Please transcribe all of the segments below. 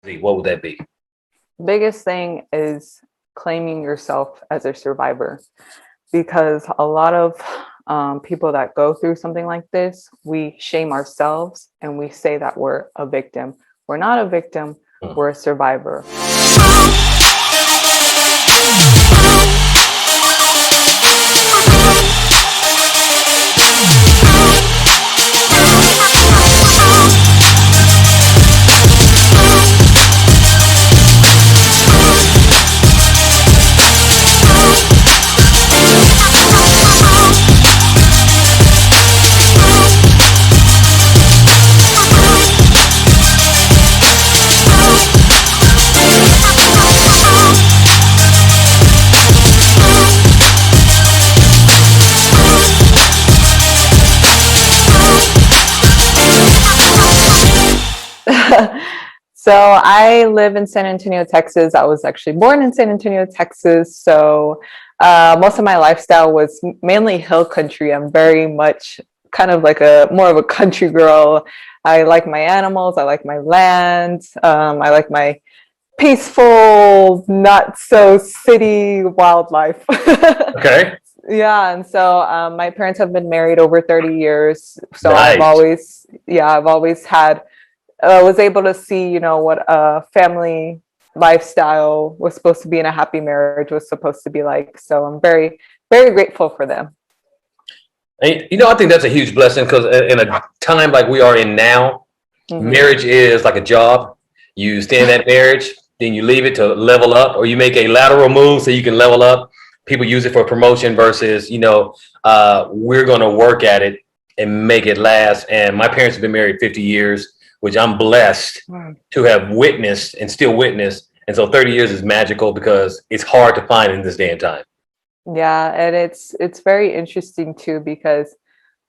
what would that be? Biggest thing is claiming yourself as a survivor, because a lot of people that go through something like this, we shame ourselves and we say that we're a victim. We're not a victim, we're a survivor. So I live in San Antonio, Texas. I was actually born in San Antonio, Texas. So most of my lifestyle was mainly hill country. I'm very much kind of like more of a country girl. I like my animals. I like my land. I like my peaceful, not so city wildlife. Okay. Yeah, and so my parents have been married over 30 years. So Nice. I've always had was able to see, what a family lifestyle was supposed to be, and a happy marriage was supposed to be like. So I'm very, very grateful for them. And, I think that's a huge blessing because in a time like we are in now, marriage is like a job. You stay in that marriage, then you leave it to level up, or you make a lateral move so you can level up. People use it for promotion versus, we're going to work at it and make it last. And my parents have been married 50 years. Which I'm blessed to have witnessed and still witness. And so 30 years is magical because it's hard to find in this day and time. Yeah, and it's very interesting too, because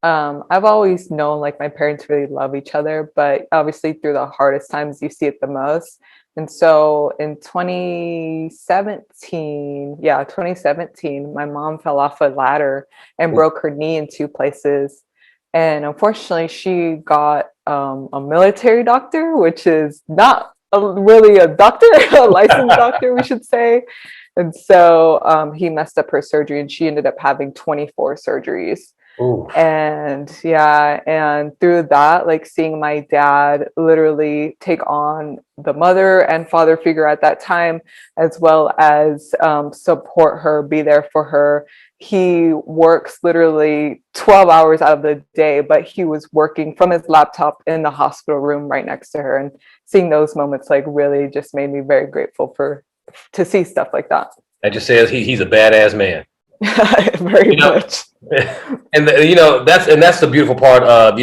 I've always known like my parents really love each other, but obviously through the hardest times you see it the most. And so in 2017, my mom fell off a ladder and broke her knee in two places. And unfortunately, she got a military doctor, which is not really a doctor, a licensed doctor, we should say. And so he messed up her surgery, and she ended up having 24 surgeries. Ooh. And yeah, and through that, like seeing my dad literally take on the mother and father figure at that time, as well as support her, be there for her. He works literally 12 hours out of the day, but he was working from his laptop in the hospital room right next to her. And seeing those moments like really just made me very grateful to see stuff like that. That just says he's a badass man. Very much. And that's the beautiful part of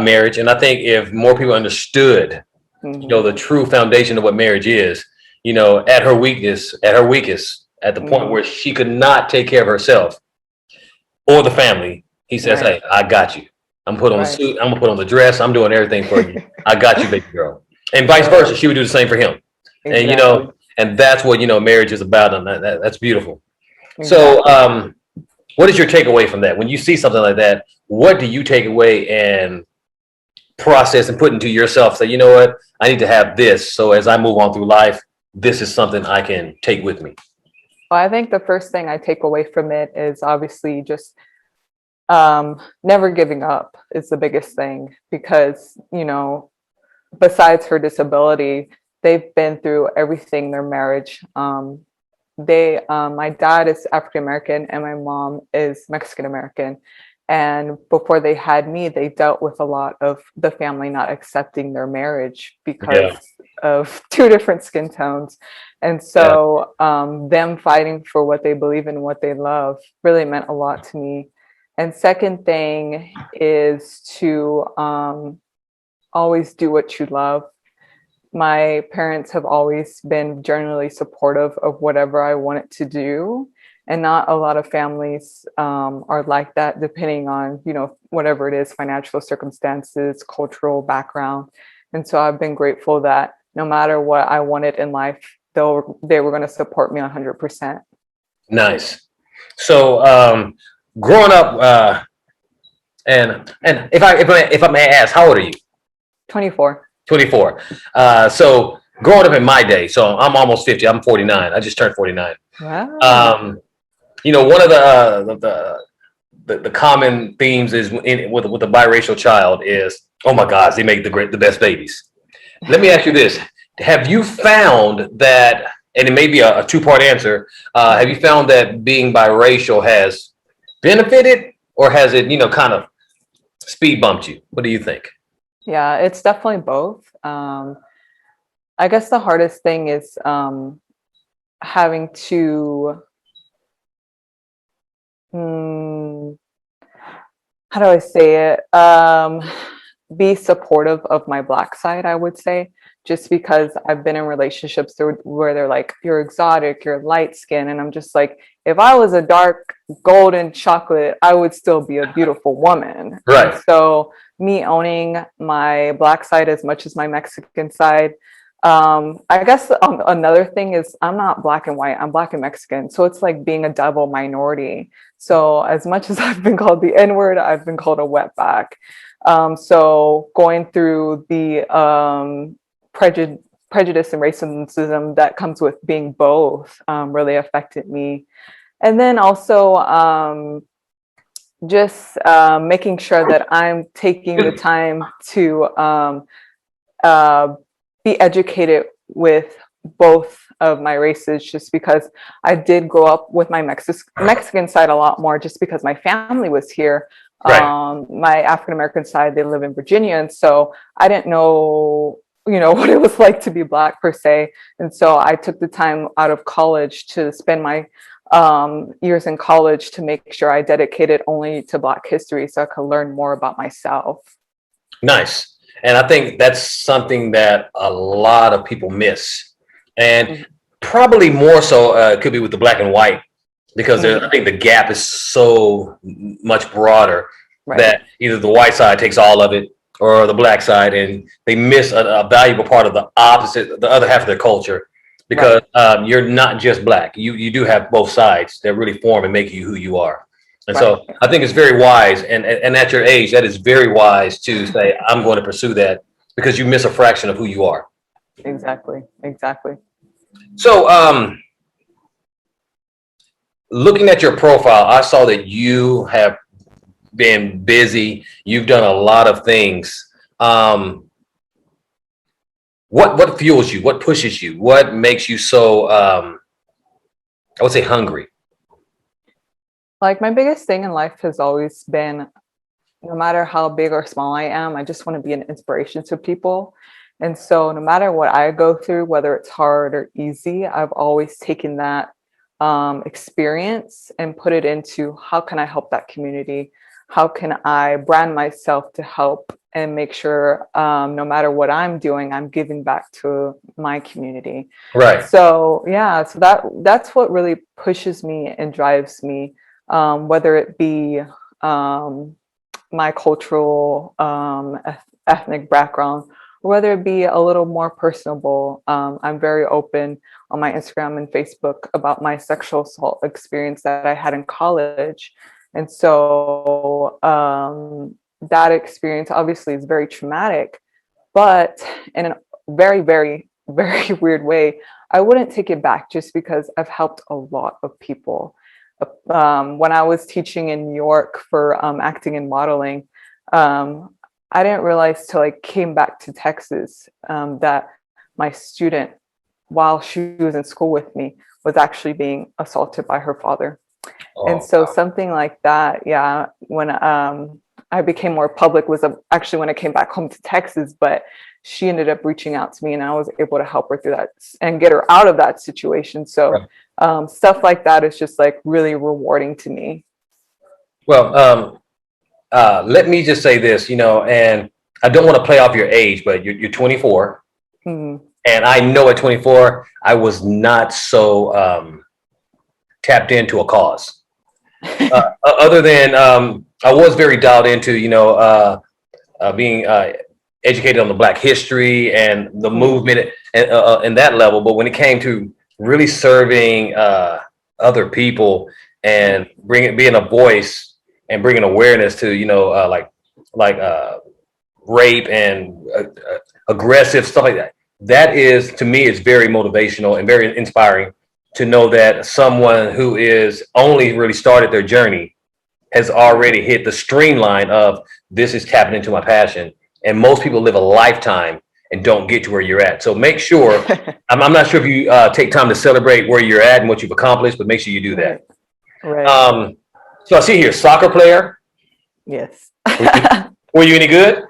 marriage. And I think if more people understood the true foundation of what marriage is, at her weakest, at the point where she could not take care of herself or the family, he says, "Hey, I got you. I'm put on the suit. I'm gonna put on the dress. I'm doing everything for you. I got you, baby girl." And vice versa, she would do the same for him. Exactly. And and that's what marriage is about, and that's beautiful. Exactly. So, what is your takeaway from that? When you see something like that, what do you take away and process and put into yourself? Say, you know what, I need to have this. So as I move on through life, this is something I can take with me. Well, I think the first thing I take away from it is obviously just never giving up is the biggest thing, because, besides her disability, they've been through everything, their marriage. My dad is African American and my mom is Mexican American. And before they had me, they dealt with a lot of the family not accepting their marriage because of two different skin tones. And so them fighting for what they believe in, what they love, really meant a lot to me. And second thing is to always do what you love. My parents have always been generally supportive of whatever I wanted to do. And not a lot of families are like that, depending on, whatever it is, financial circumstances, cultural background. And so I've been grateful that no matter what I wanted in life, they were going to support me 100%. Nice. So growing up, and if I may ask, how old are you? 24. 24. So growing up in my day, so I'm almost 50. I'm 49. I just turned 49. Wow. One of the common themes is with a biracial child is, oh my gosh, they make the best babies. Let me ask you this: have you found that, and it may be a two-part answer, have you found that being biracial has benefited, or has it, kind of speed bumped you? What do you think? Yeah, it's definitely both. I guess the hardest thing is having to, how do I say it? Be supportive of my Black side, I would say, just because I've been in relationships where they're like, you're exotic, you're light skin. And I'm just like, if I was a dark golden chocolate, I would still be a beautiful woman. Right. And so me owning my Black side as much as my Mexican side, I guess another thing is I'm not Black and white, I'm Black and Mexican. So it's like being a double minority. So as much as I've been called the N-word, I've been called a wetback. So going through the prejudice and racism that comes with being both really affected me. And then also just making sure that I'm taking the time to be educated with both of my races, just because I did grow up with my Mexican side a lot more, just because my family was here. Right. My African American side, they live in Virginia, and so I didn't know, what it was like to be Black per se. And so I took the time out of college to spend my years in college to make sure I dedicated only to Black history, so I could learn more about myself. Nice. And I think that's something that a lot of people miss, and probably more so it could be with the Black and white, because I think the gap is so much broader, right, that either the white side takes all of it or the Black side, and they miss a valuable part of the other half of their culture, because you're not just Black. You do have both sides that really form and make you who you are. And so I think it's very wise, and at your age, that is very wise to say, I'm going to pursue that, because you miss a fraction of who you are. Exactly. So looking at your profile, I saw that you have been busy. You've done a lot of things. What fuels you? What pushes you? What makes you so, I would say, hungry? Like, my biggest thing in life has always been, no matter how big or small I am, I just want to be an inspiration to people. And so no matter what I go through, whether it's hard or easy, I've always taken that experience and put it into, how can I help that community? How can I brand myself to help and make sure no matter what I'm doing, I'm giving back to my community. Right. So yeah, so that's what really pushes me and drives me, whether it be my cultural ethnic background, or whether it be a little more personable. I'm very open on my Instagram and Facebook about my sexual assault experience that I had in college. And so that experience obviously is very traumatic, but in a very, very, very weird way, I wouldn't take it back, just because I've helped a lot of people. When I was teaching in New York for acting and modeling, I didn't realize till I came back to Texas that my student, while she was in school with me, was actually being assaulted by her father. And so something like that, yeah, when I became more public was actually when I came back home to Texas, but she ended up reaching out to me, and I was able to help her through that and get her out of that situation. So stuff like that is just like really rewarding to me. Well, let me just say this, and I don't want to play off your age, but you're 24. And I know at 24, I was not so tapped into a cause. Other than I was very dialed into, being educated on the Black history and the movement and that level. But when it came to really serving other people and being a voice and bringing awareness to, like rape and aggressive stuff like that, that is, to me, it's very motivational and very inspiring to know that someone who is only really started their journey has already hit the streamline of this is tapping into my passion. And most people live a lifetime and don't get to where you're at. So make sure, I'm not sure if you take time to celebrate where you're at and what you've accomplished, but make sure you do that. Right. So I see here, soccer player. Yes. Were you any good?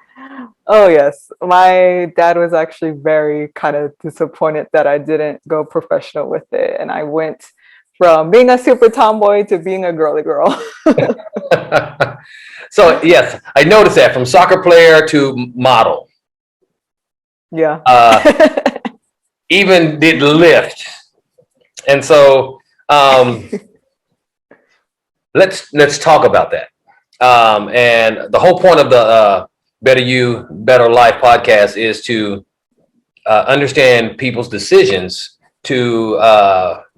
Oh, yes. My dad was actually very kind of disappointed that I didn't go professional with it. And I went from being a super tomboy to being a girly girl. So, yes, I noticed that from soccer player to model. Yeah. Even did lift. And so let's talk about that. And the whole point of the Better You, Better Life podcast is to understand people's decisions to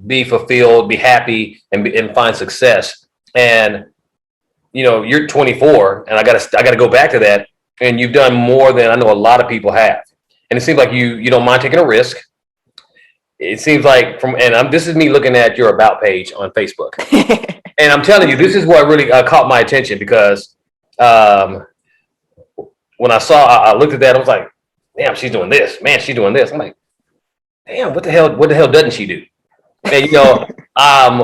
be fulfilled, be happy, and find success. And you know, you're 24, and I gotta go back to that. And you've done more than I know a lot of people have. And it seems like you don't mind taking a risk. It seems like this is me looking at your about page on Facebook, and I'm telling you, this is what really caught my attention because when I looked at that, I was like, damn, she's doing this. Man, she's doing this. I'm like, damn, what the hell doesn't she do? And you know,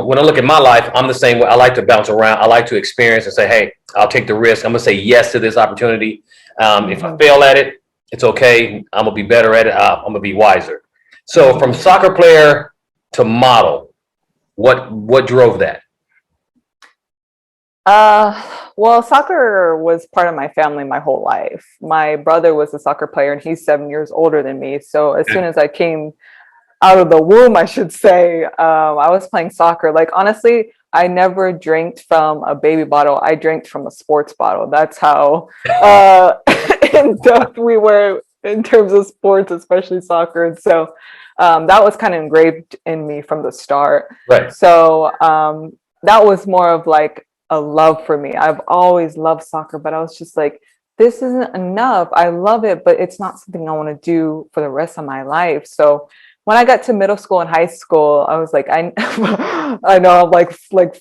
when I look at my life, I'm the same way. I like to bounce around. I like to experience and say, hey, I'll take the risk. I'm gonna say yes to this opportunity. If I fail at it, it's okay. I'm gonna be better at it. I'm gonna be wiser. So from soccer player to model, what drove that? Well, soccer was part of my family my whole life. My brother was a soccer player and he's 7 years older than me. So as soon as I came out of the womb, I should say, I was playing soccer. Like, honestly, I never drank from a baby bottle. I drank from a sports bottle. That's how in depth we were in terms of sports, especially soccer. And so that was kind of engraved in me from the start. Right. So that was more of like a love for me. I've always loved soccer, but I was just like, this isn't enough. I love it, but it's not something I want to do for the rest of my life. So when I got to middle school and high school, I was like, I know I'm like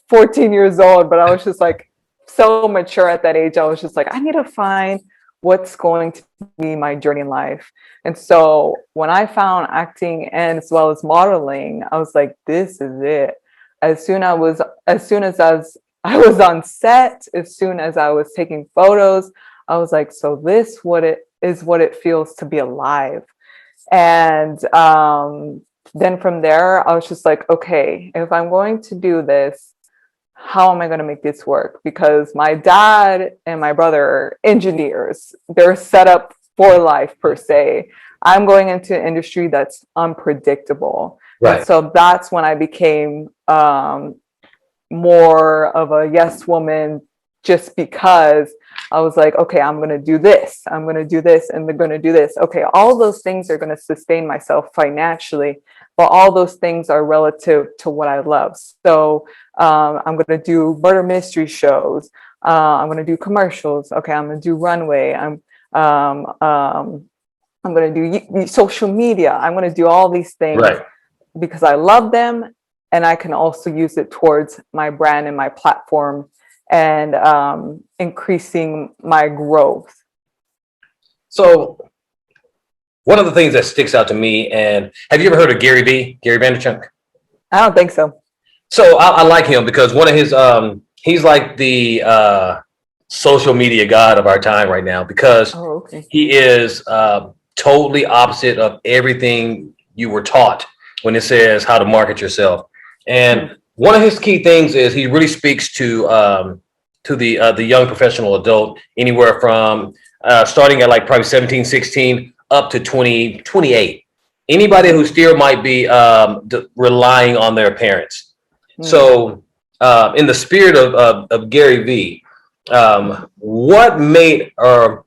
14 years old, but I was just like so mature at that age. I was just like, I need to find what's going to be my journey in life. And so when I found acting and as well as modeling, I was like, this is it. As soon as I was on set, as soon as I was taking photos, I was like, so this what it feels to be alive. And then from there, I was just like, okay, if I'm going to do this, how am I going to make this work? Because my dad and my brother are engineers. They're set up for life per se. I'm going into an industry that's unpredictable. Right. And so that's when I became more of a yes woman, just because I was like, okay, I'm going to do this. I'm going to do this and they're going to do this. Okay, all those things are going to sustain myself financially, but all those things are relative to what I love. So I'm going to do murder mystery shows. I'm going to do commercials. Okay, I'm going to do runway. I'm going to do social media. I'm going to do all these things because I love them. And I can also use it towards my brand and my platform and increasing my growth. So one of the things that sticks out to me, and have you ever heard of Gary Vaynerchuk? I don't think so. So I like him because one of his, he's like the social media god of our time right now because he is totally opposite of everything you were taught when it says how to market yourself. And one of his key things is he really speaks to the young professional adult, anywhere from starting at like probably 17, 16 up to 20, 28. Anybody who still might be relying on their parents. So in the spirit of Gary V, what made or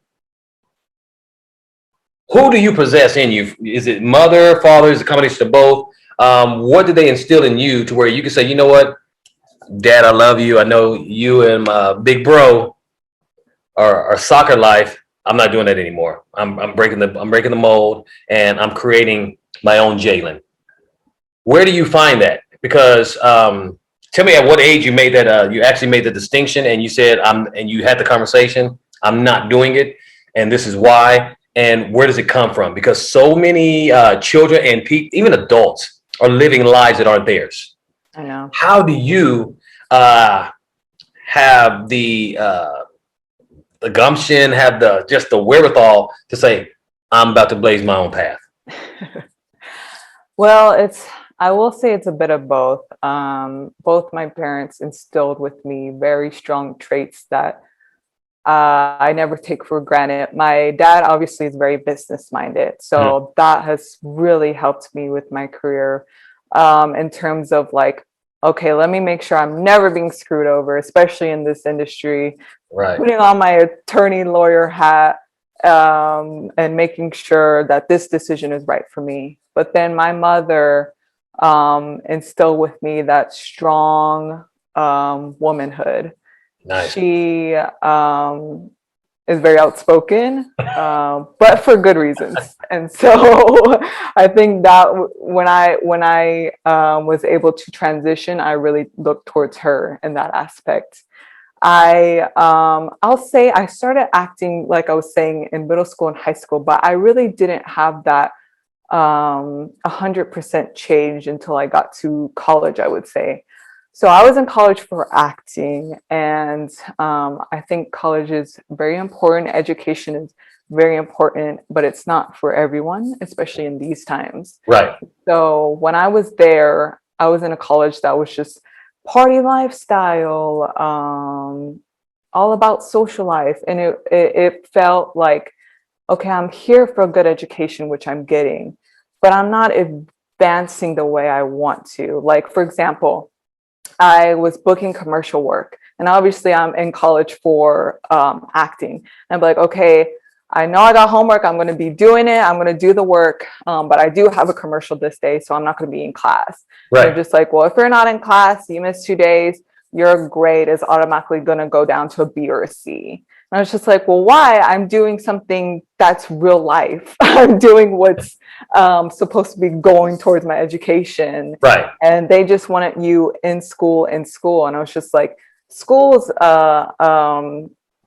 who do you possess in you? Is it mother, father? Is it a combination of both? What did they instill in you to where you can say, you know what, Dad, I love you. I know you and my big bro are soccer life. I'm not doing that anymore. I'm breaking the mold, and I'm creating my own Jaelynn. Where do you find that? Because tell me at what age you made that. You actually made the distinction, and you said and you had the conversation. I'm not doing it, and this is why. And where does it come from? Because so many children and even adults are living lives that aren't theirs. I know. How do you have the gumption, have the wherewithal to say, I'm about to blaze my own path? Well, I will say it's a bit of both. Both my parents instilled with me very strong traits that I never take for granted. My dad obviously is very business minded, so that has really helped me with my career in terms of like, okay, let me make sure I'm never being screwed over, especially in this industry. Right. Putting on my attorney lawyer hat and making sure that this decision is right for me. But then my mother instilled with me that strong womanhood. Nice. She is very outspoken, but for good reasons. And so I think that when I was able to transition, I really looked towards her in that aspect. I'll say I started acting, like I was saying, in middle school and high school, but I really didn't have that 100% change until I got to college, I would say. So I was in college for acting, and I think college is very important. Education is very important, but it's not for everyone, especially in these times. Right. So when I was there, I was in a college that was just party lifestyle, all about social life. And it felt like, okay, I'm here for a good education, which I'm getting, but I'm not advancing the way I want to. Like, for example, I was booking commercial work, and obviously I'm in college for acting. And I'm like, okay, I know I got homework. I'm going to be doing it. I'm going to do the work. But I do have a commercial this day, so I'm not going to be in class. Right. They're just like, well, if you're not in class, you miss 2 days, your grade is automatically going to go down to a B or a C. And I was just like, well, why? I'm doing something that's real life. I'm doing what's supposed to be going towards my education. Right. And they just wanted you in school. And I was just like, school's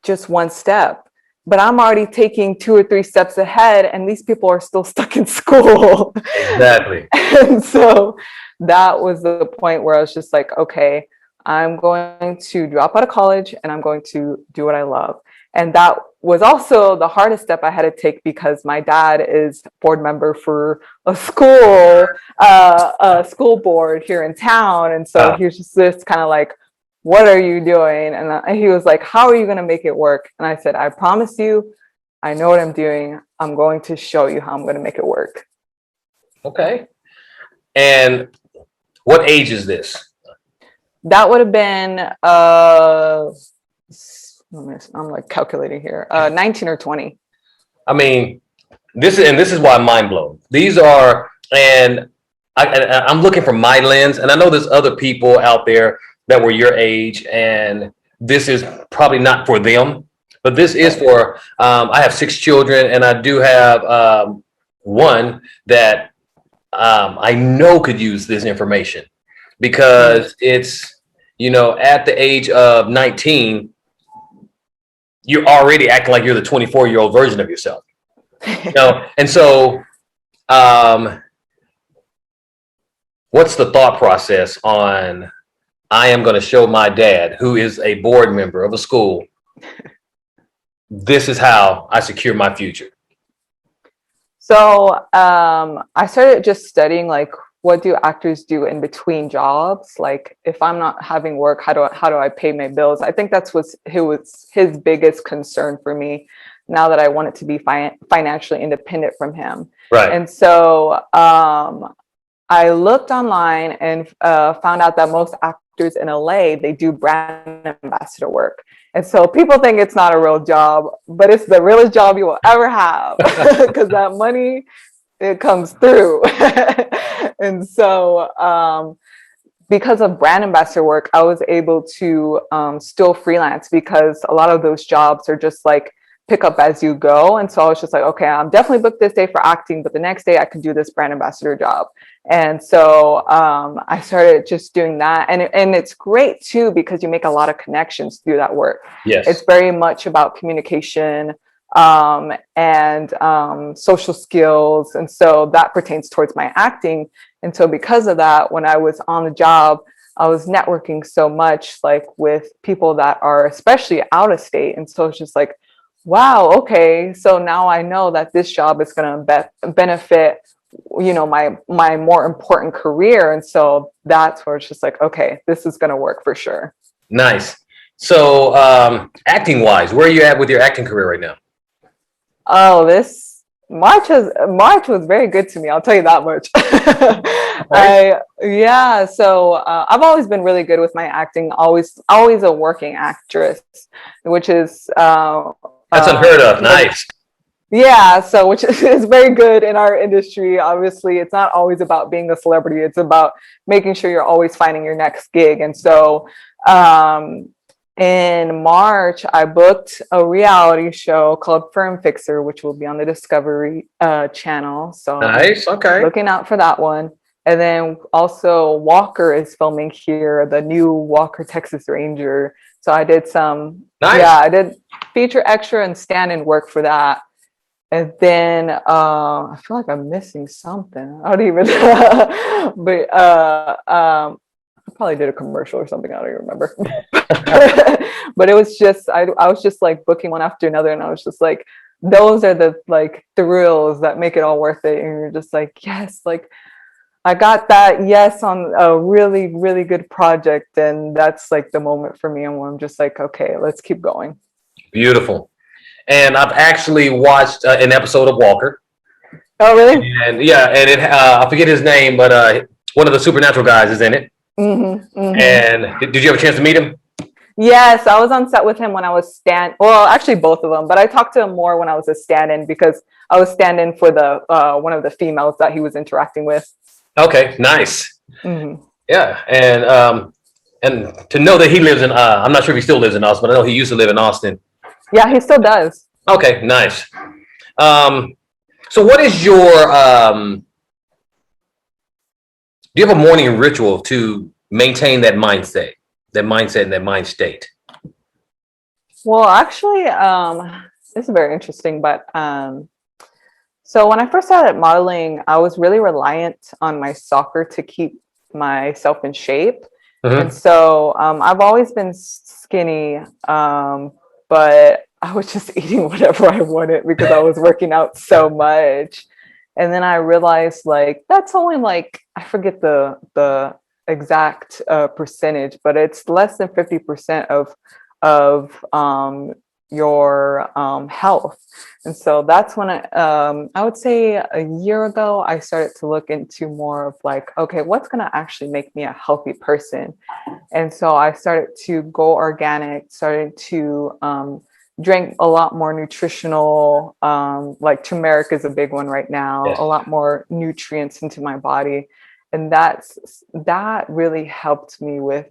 just one step. But I'm already taking 2 or 3 steps ahead, and these people are still stuck in school. Exactly. And so that was the point where I was just like, okay, I'm going to drop out of college and I'm going to do what I love. And that was also the hardest step I had to take, because my dad is board member for a school board here in town. And so he was just this kind of like, what are you doing? And he was like, how are you going to make it work? And I said, I promise you, I know what I'm doing. I'm going to show you how I'm going to make it work. Okay. And what age is this? That would have been, I'm like calculating here, 19 or 20. I mean, this is why I'm mind blown. These are, and I'm looking from my lens, and I know there's other people out there that were your age, and this is probably not for them, but this is for, I have 6 children, and I do have one that I know could use this information, because it's, at the age of 19, you're already acting like you're the 24-year-old version of yourself. And so what's the thought process on, I am going to show my dad, who is a board member of a school, this is how I secure my future? So I started just studying, like, what do actors do in between jobs? Like, if I'm not having work, how do I pay my bills? I think that's was his biggest concern for me, now that I wanted to be financially independent from him. Right. And so I looked online and found out that most actors in LA, they do brand ambassador work. And so people think it's not a real job, but it's the realest job you will ever have, because that money, it comes through. And so because of brand ambassador work, I was able to still freelance, because a lot of those jobs are just like pick up as you go. And so I was just like, okay, I'm definitely booked this day for acting, but the next day I can do this brand ambassador job. And so I started just doing that. And it's great too, because you make a lot of connections through that work. Yes. It's very much about communication and social skills. And so that pertains towards my acting. And so because of that, when I was on the job, I was networking so much, like with people that are especially out of state. And so it's just like, wow, okay, so now I know that this job is going to benefit, you know, my more important career. And so that's where it's just like, okay, this is going to work for sure. Nice. So acting wise, where are you at with your acting career right now? Oh, this March was very good to me. I'll tell you that much. So I've always been really good with my acting. Always a working actress, which is that's unheard of. Nice. Yeah, so which is very good in our industry. Obviously, it's not always about being a celebrity. It's about making sure you're always finding your next gig. And so in March, I booked a reality show called Firm Fixer, which will be on the Discovery Channel. So nice. Okay. Looking out for that one. And then also Walker is filming here, the new Walker Texas Ranger. So I did I did feature extra and stand-in work for that. And then I feel like I'm missing something. I don't even but I probably did a commercial or something. I don't even remember. But it was just I was just like booking one after another, and I was just like, those are the like thrills that make it all worth it. And you're just like, yes, like I got that yes on a really, really good project. And that's like the moment for me, and where I'm just like, okay, let's keep going. Beautiful. And I've actually watched an episode of Walker. Oh, really? And yeah, and it I forget his name, but one of the Supernatural guys is in it. Mm-hmm, mm-hmm. And did you have a chance to meet him? Yes, I was on set with him when I was well, actually both of them, but I talked to him more when I was a stand-in, because I was stand-in for the one of the females that he was interacting with. Okay, nice. Mm-hmm. Yeah, and to know that he lives in I'm not sure if he still lives in Austin, but I know he used to live in Austin. Yeah, he still does. Okay, nice. So what is your do you have a morning ritual to maintain that mindset and that mind state? Well, actually, this is very interesting, but so when I first started modeling, I was really reliant on my soccer to keep myself in shape. Mm-hmm. And so I've always been skinny, but I was just eating whatever I wanted because I was working out so much. And then I realized, like, that's only like, I forget the exact percentage, but it's less than 50% of your health. And so that's when I would say a year ago, I started to look into more of like, okay, what's going to actually make me a healthy person? And so I started to go organic, started to drink a lot more nutritional, like turmeric is a big one right now, a lot more nutrients into my body. And that really helped me with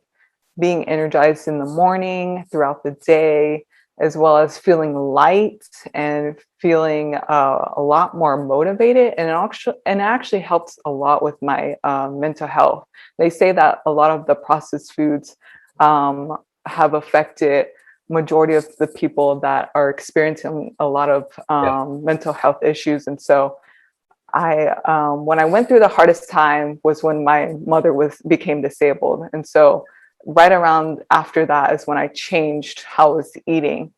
being energized in the morning, throughout the day, as well as feeling light and feeling a lot more motivated. And it actually helps a lot with my mental health. They say that a lot of the processed foods have affected majority of the people that are experiencing a lot of mental health issues. And so when I went through the hardest time was when my mother became disabled. And so right around after that is when I changed how I was eating.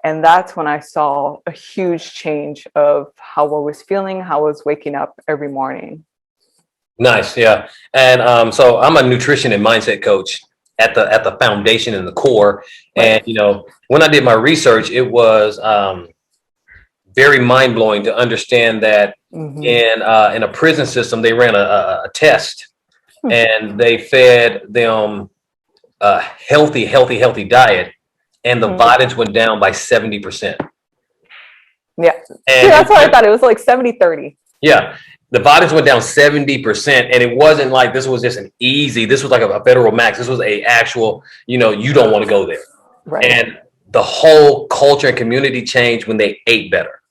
And that's when I saw a huge change of how I was feeling, how I was waking up every morning. Nice. Yeah. And so I'm a nutrition and mindset coach at the foundation and the core. And, you know, when I did my research, it was very mind blowing to understand that in a prison system, they ran a test and they fed them a healthy diet, and the violence went down by 70%. Yeah. And that's what I thought. It was like 70-30. Yeah. The violence went down 70%, and it wasn't like this was just an easy, this was like a federal max. This was a actual, you know, you don't want to go there. Right. And the whole culture and community changed when they ate better.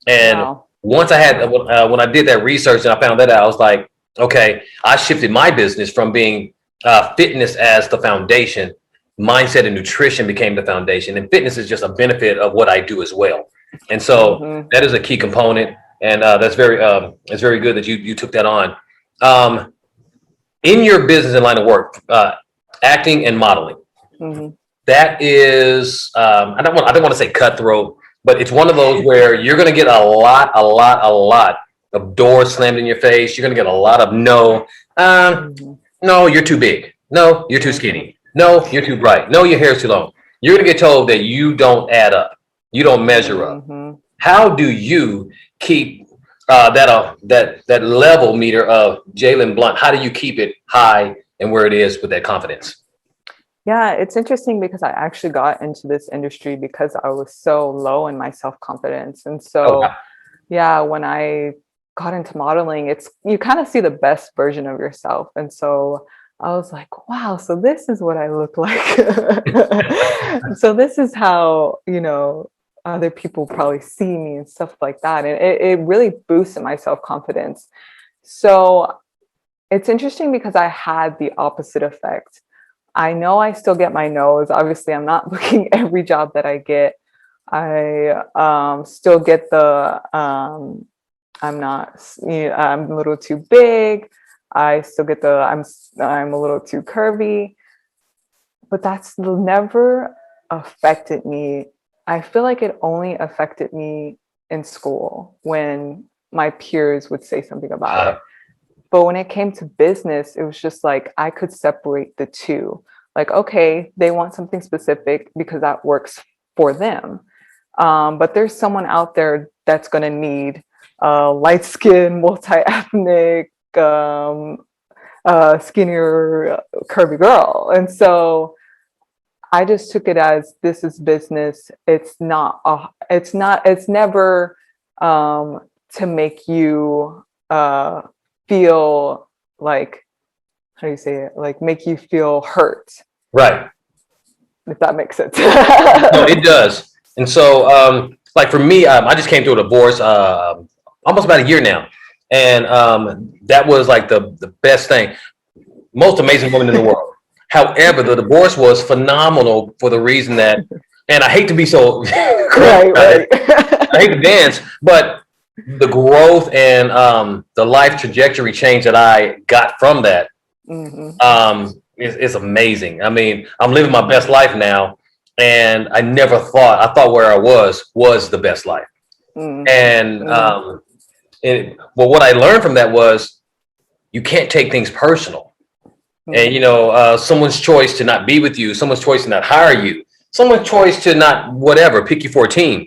And Wow. once I had, when I did that research and I found that out, I was like, okay, I shifted my business from being fitness as the foundation. Mindset and nutrition became the foundation, and fitness is just a benefit of what I do as well. And so that is a key component, and that's it's very good that you took that on. In your business and line of work, acting and modeling, that is I don't want to say cutthroat, but it's one of those where you're going to get a lot of doors slammed in your face. You're going to get a lot of no, no, you're too big. No, you're too skinny. No, you're too bright. No, your hair's too long. You're going to get told that you don't add up. You don't measure up. How do you keep that level meter of Jaelynn Blount? How do you keep it high and where it is with that confidence? Yeah, it's interesting because I actually got into this industry because I was so low in my self-confidence. And so, yeah, when I got into modeling, you kind of see the best version of yourself. And so I was like, wow, so this is what I look like. So this is how, other people probably see me and stuff like that. And it really boosted my self-confidence. So it's interesting because I had the opposite effect. I know I still get my no's. Obviously, I'm not booking every job that I get. I still get the I'm a little too big. I still get the I'm a little too curvy. But that's never affected me. I feel like it only affected me in school when my peers would say something about it. But when it came to business, it was just like I could separate the two. Like, okay, they want something specific because that works for them. But there's someone out there that's going to need light skin, multi-ethnic, skinnier, curvy girl. And so I just took it as this is business. It's never to make you feel like, how do you say it? Like make you feel hurt. Right. If that makes sense. No, it does. And so, like for me, I just came through a divorce almost about a year now. And that was like the best thing. Most amazing woman in the world. However, the divorce was phenomenal for the reason that, and I hate to be so right. I hate to dance, but the growth and the life trajectory change that I got from that is amazing. I mean, I'm living my best life now, and I thought where I was the best life. And well, what I learned from that was you can't take things personal. And someone's choice to not be with you, someone's choice to not hire you, someone's choice to not pick you for a team,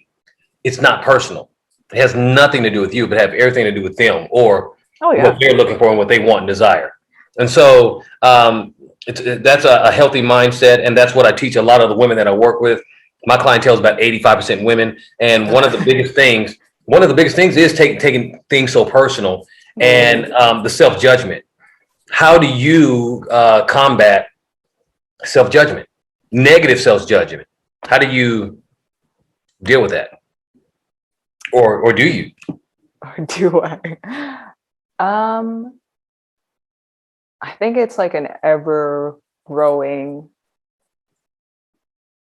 it's not personal. It has nothing to do with you, but have everything to do with them or what they're looking for and what they want and desire. And so that's a healthy mindset, and that's what I teach a lot of the women that I work with. My clientele is about 85% women, and one of the biggest things is taking things so personal and the self-judgment. How do you combat self-judgment, negative self-judgment? How do you deal with that? Or do you? Or do I? I think it's like an ever-growing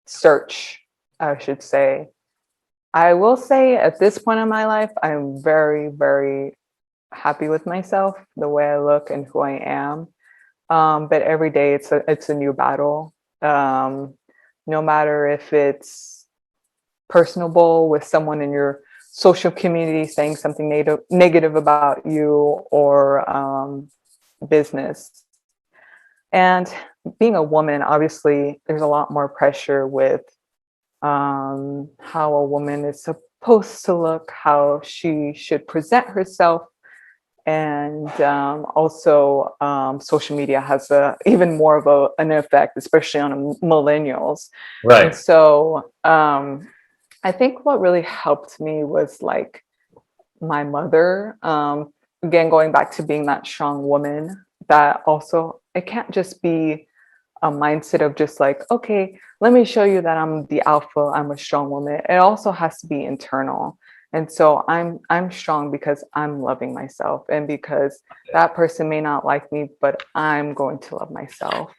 search, I should say. I will say at this point in my life, I'm very, very happy with myself, the way I look and who I am. But every day it's a new battle. No matter if it's personable with someone in your social community saying something negative about you or business. And being a woman, obviously, there's a lot more pressure with how a woman is supposed to look, how she should present herself. And also social media has even more of an effect, especially on millennials. Right. And so I think what really helped me was like my mother, again, going back to being that strong woman, that also, it can't just be a mindset of just like, okay, let me show you that I'm the alpha, I'm a strong woman. It also has to be internal. And so I'm strong because I'm loving myself, and because that person may not like me, but I'm going to love myself.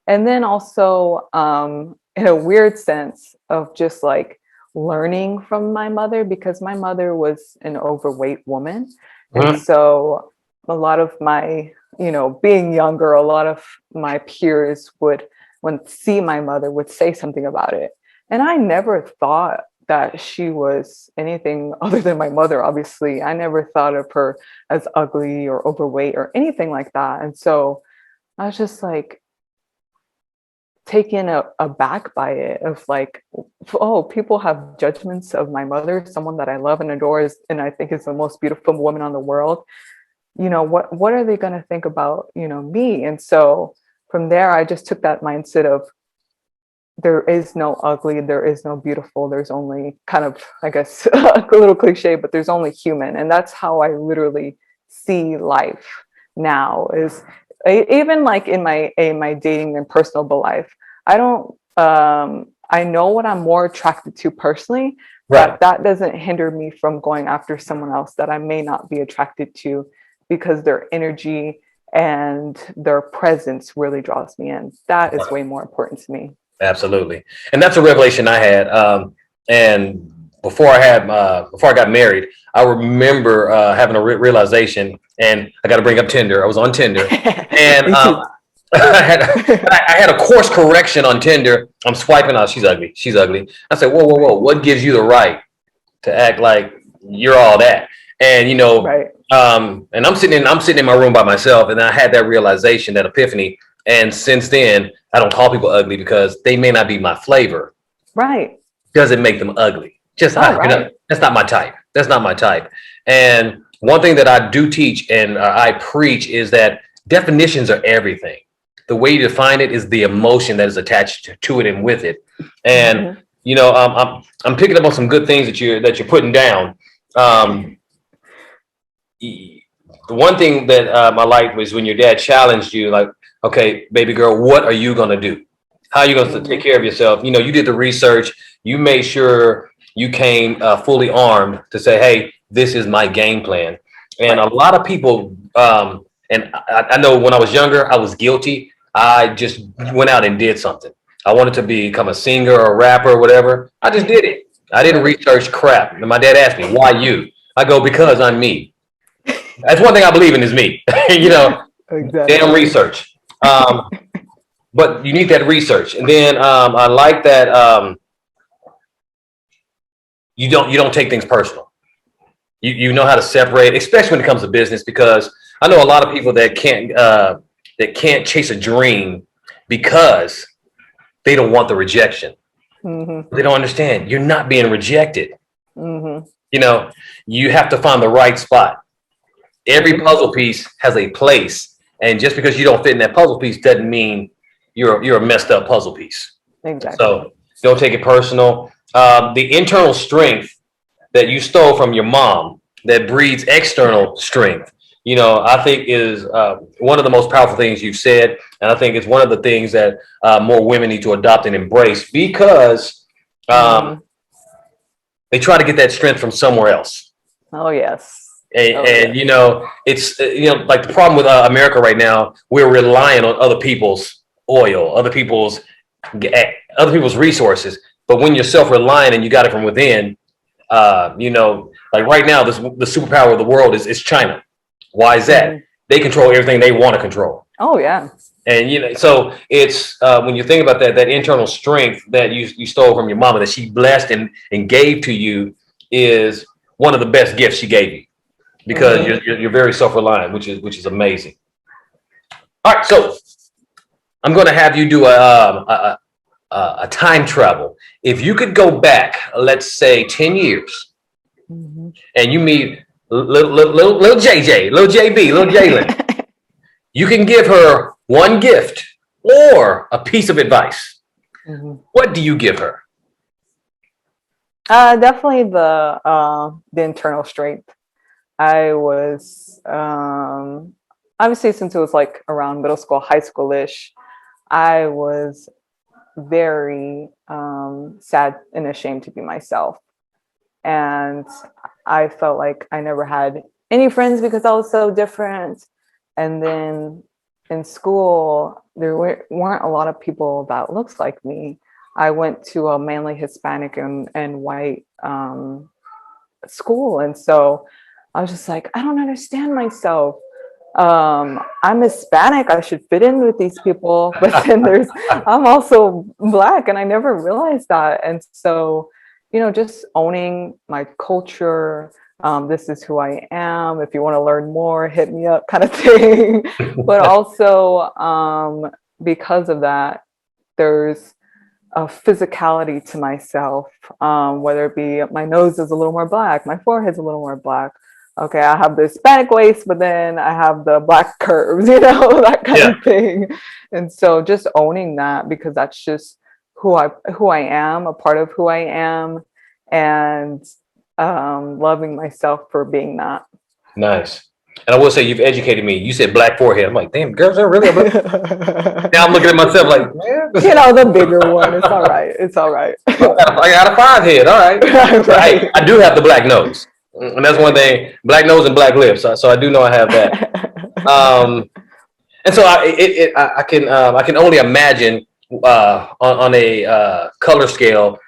And then also, in a weird sense of just like learning from my mother, because my mother was an overweight woman. And so a lot of my, being younger, a lot of my peers would, when see my mother, would say something about it. And I never thought that she was anything other than my mother. Obviously, I never thought of her as ugly or overweight or anything like that. And so I was just like taken aback by it, of like, oh, people have judgments of my mother, someone that I love and adore, and I think is the most beautiful woman on the world. What are they going to think about, me? And so from there, I just took that mindset of, there is no ugly, there is no beautiful, there's only, kind of, I guess, a little cliche, but there's only human. And that's how I literally see life now. Is even like in my dating and personal life, I don't I know what I'm more attracted to personally, but that doesn't hinder me from going after someone else that I may not be attracted to, because their energy and their presence really draws me in. That is way more important to me. Absolutely. And that's a revelation I had. And before I got married, I remember having a realization, and I got to bring up Tinder. I was on Tinder, and I had a course correction on Tinder. I'm swiping out. She's ugly. She's ugly. I said, whoa, whoa, whoa. What gives you the right to act like you're all that? And, and I'm sitting in my room by myself, and I had that realization, that epiphany. And since then, I don't call people ugly because they may not be my flavor. Right. Doesn't make them ugly. Just that's not my type. That's not my type. And one thing that I do teach and I preach is that definitions are everything. The way you define it is the emotion that is attached to it and with it. And I'm picking up on some good things that you're putting down. The one thing that I liked was when your dad challenged you, like, okay, baby girl, what are you going to do? How are you going to take care of yourself? You did the research. You made sure you came fully armed to say, hey, this is my game plan. And a lot of people, and I know when I was younger, I was guilty. I just went out and did something. I wanted to become a singer or a rapper or whatever. I just did it. I didn't research crap. And my dad asked me, why you? I go, because I'm me. That's one thing I believe in, is me. Exactly. Damn research. But you need that research. And then I like that you don't take things personal. You know how to separate, especially when it comes to business, because I know a lot of people that can't chase a dream because they don't want the rejection. Mm-hmm. They don't understand. You're not being rejected. Mm-hmm. You have to find the right spot. Every puzzle piece has a place, and just because you don't fit in that puzzle piece doesn't mean you're a messed up puzzle piece. Exactly. So don't take it personal. The internal strength that you stole from your mom that breeds external strength, I think is one of the most powerful things you've said. And I think it's one of the things that more women need to adopt and embrace, because they try to get that strength from somewhere else. Oh, yes. And it's like the problem with America right now, we're relying on other people's oil, other people's resources. But when you're self-reliant and you got it from within, like right now, the superpower of the world is China. Why is that? Mm-hmm. They control everything they want to control. Oh yeah. And so it's when you think about that internal strength that you stole from your mama, that she blessed and gave to you, is one of the best gifts she gave you. Because you're very self-reliant, which is amazing. All right, so I'm going to have you do a time travel. If you could go back, let's say 10 years, and you meet little JJ, little JB, little Jaylinn, you can give her one gift or a piece of advice. What do you give her? Definitely the internal strength. I was obviously, since it was like around middle school, high school-ish, I was very sad and ashamed to be myself. And I felt like I never had any friends because I was so different. And then in school, there weren't a lot of people that looks like me. I went to a mainly Hispanic and white school. And so I was just like, I don't understand myself. I'm Hispanic, I should fit in with these people. But then I'm also Black, and I never realized that. And so, just owning my culture, this is who I am. If you want to learn more, hit me up, kind of thing. But also, because of that, there's a physicality to myself, whether it be my nose is a little more Black, my forehead's a little more Black. Okay, I have the Hispanic waist, but then I have the Black curves, that kind of thing. And so just owning that, because that's just who I am, a part of who I am, and loving myself for being that. Nice. And I will say, you've educated me. You said Black forehead. I'm like, damn, girls are really. Now I'm looking at myself like, man. The bigger one. It's all right. It's all right. I got a 5 head. All right. Right. I do have the black nose. And that's one thing, black nose and black lips. So I do know I have that. And so I can only imagine on a color scale,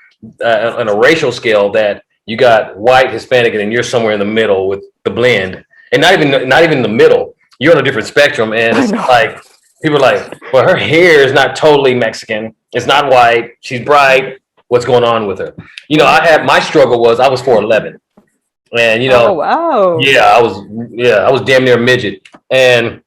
on a racial scale, that you got white, Hispanic, and then you're somewhere in the middle with the blend, and not even in the middle. You're on a different spectrum, and it's like people are like, well, her hair is not totally Mexican. It's not white. She's bright. What's going on with her? My struggle was I was 4'11". And oh wow, I was damn near a midget, and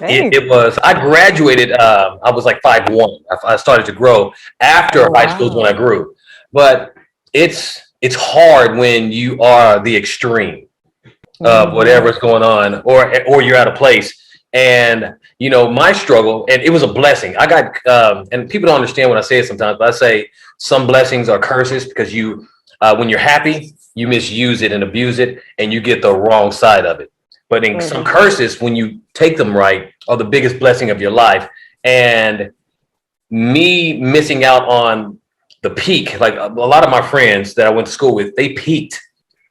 it was, I graduated. I was like 5'1". I started to grow after high school is when I grew, but it's hard when you are the extreme of whatever's going on, or you're out of place. And my struggle, and it was a blessing. I got and people don't understand when I say it sometimes, but I say some blessings are curses, because when you're happy, you misuse it and abuse it, and you get the wrong side of it. But in some curses, when you take them right, are the biggest blessing of your life. And me missing out on the peak, like a lot of my friends that I went to school with, they peaked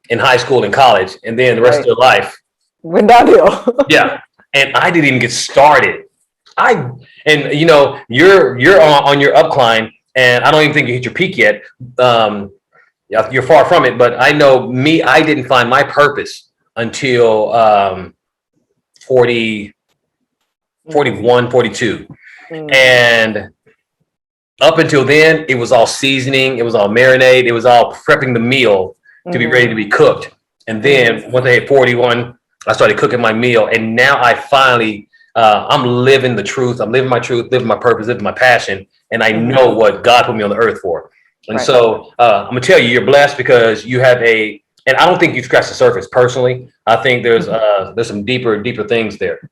in high school and college, and then the rest of their life went downhill. Yeah, and I didn't even get started. You're on your upclimb, and I don't even think you hit your peak yet. You're far from it, but I know I didn't find my purpose until 40, 41, 42. And up until then, it was all seasoning, it was all marinade, it was all prepping the meal to be ready to be cooked. And then once I hit 41, I started cooking my meal, and now I finally, I'm living the truth. I'm living my truth, living my purpose, living my passion, and I know what God put me on the earth for. And so I'm gonna tell you, you're blessed because you have and I don't think you scratched the surface personally. I think there's some deeper things there.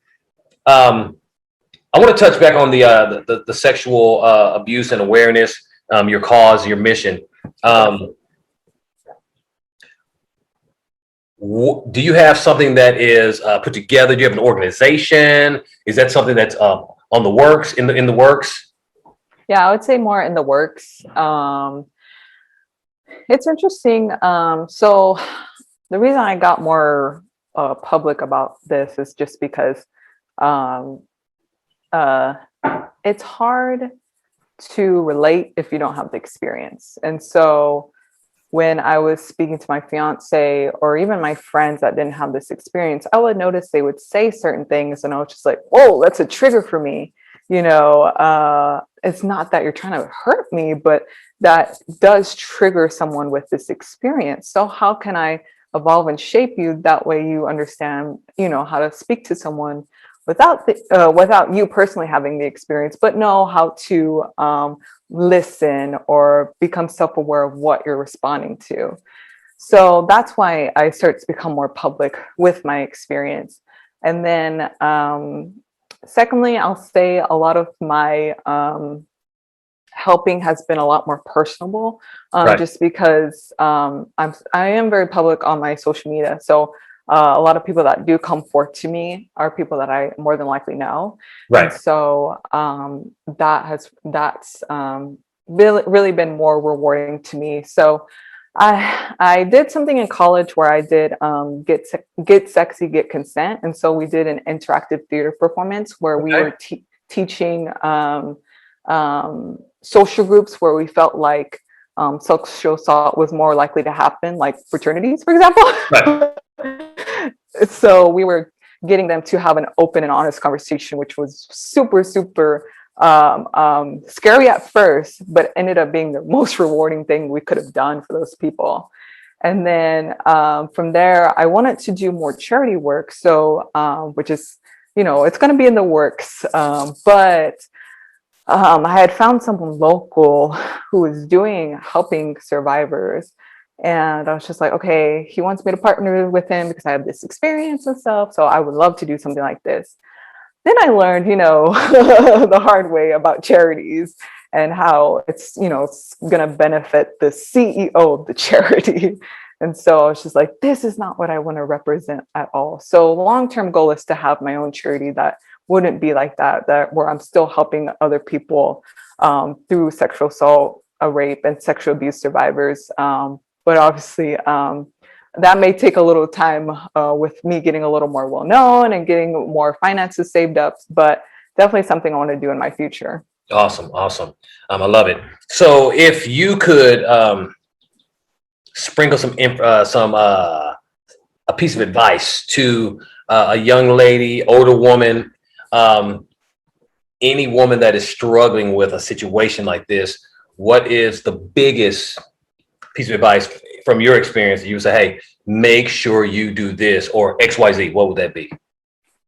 I want to touch back on the sexual abuse and awareness, your cause, your mission. Do you have something that is put together? Do you have an organization? Is that something that's on the works, in the works? Yeah, I would say more in the works. It's interesting. So the reason I got more public about this is just because it's hard to relate if you don't have the experience. And so when I was speaking to my fiance, or even my friends that didn't have this experience, I would notice they would say certain things, and I was just like, whoa, that's a trigger for me. It's not that you're trying to hurt me, but that does trigger someone with this experience. So how can I evolve and shape you that way you understand, how to speak to someone without you personally having the experience, but know how to listen or become self-aware of what you're responding to. So that's why I start to become more public with my experience. And then secondly, I'll say a lot of my helping has been a lot more personable, just because I am very public on my social media. So a lot of people that do come forth to me are people that I more than likely know. Right. And so that's really been more rewarding to me. So I did something in college where I did get sexy, get consent. And so we did an interactive theater performance where we were teaching social groups where we felt like sexual assault was more likely to happen, like fraternities, for example. Right. So we were getting them to have an open and honest conversation, which was super, super scary at first, but ended up being the most rewarding thing we could have done for those people. And then from there, I wanted to do more charity work. So, which is, it's going to be in the works. But I had found someone local who was helping survivors. And I was just like, okay, he wants me to partner with him because I have this experience and stuff. So I would love to do something like this. Then I learned, the hard way about charities and how it's going to benefit the CEO of the charity. And so I was just like, this is not what I want to represent at all. So long-term goal is to have my own charity that wouldn't be like that where I'm still helping other people through sexual assault, rape, and sexual abuse survivors. But obviously, that may take a little time with me getting a little more well-known and getting more finances saved up, but definitely something I want to do in my future. Awesome. I love it. So if you could sprinkle a piece of advice to a young lady, older woman, any woman that is struggling with a situation like this, what is the biggest piece of advice from your experience that you would say, hey, make sure you do this or XYZ? What would that be?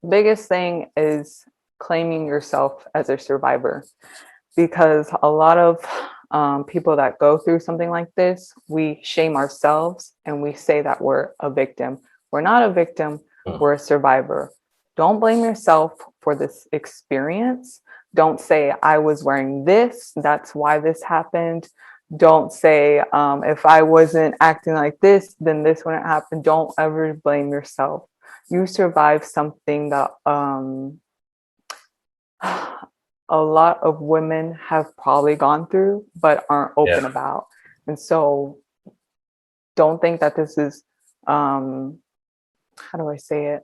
Biggest thing is claiming yourself as a survivor, because a lot of people that go through something like this, we shame ourselves and we say that we're a victim. We're not a victim, we're a survivor. Don't blame yourself for this experience. Don't say, I was wearing this, that's why this happened. Don't say, if I wasn't acting like this, then this wouldn't happen. Don't ever blame yourself. You survived something that a lot of women have probably gone through, but aren't open about. And so don't think that this is, how do I say it?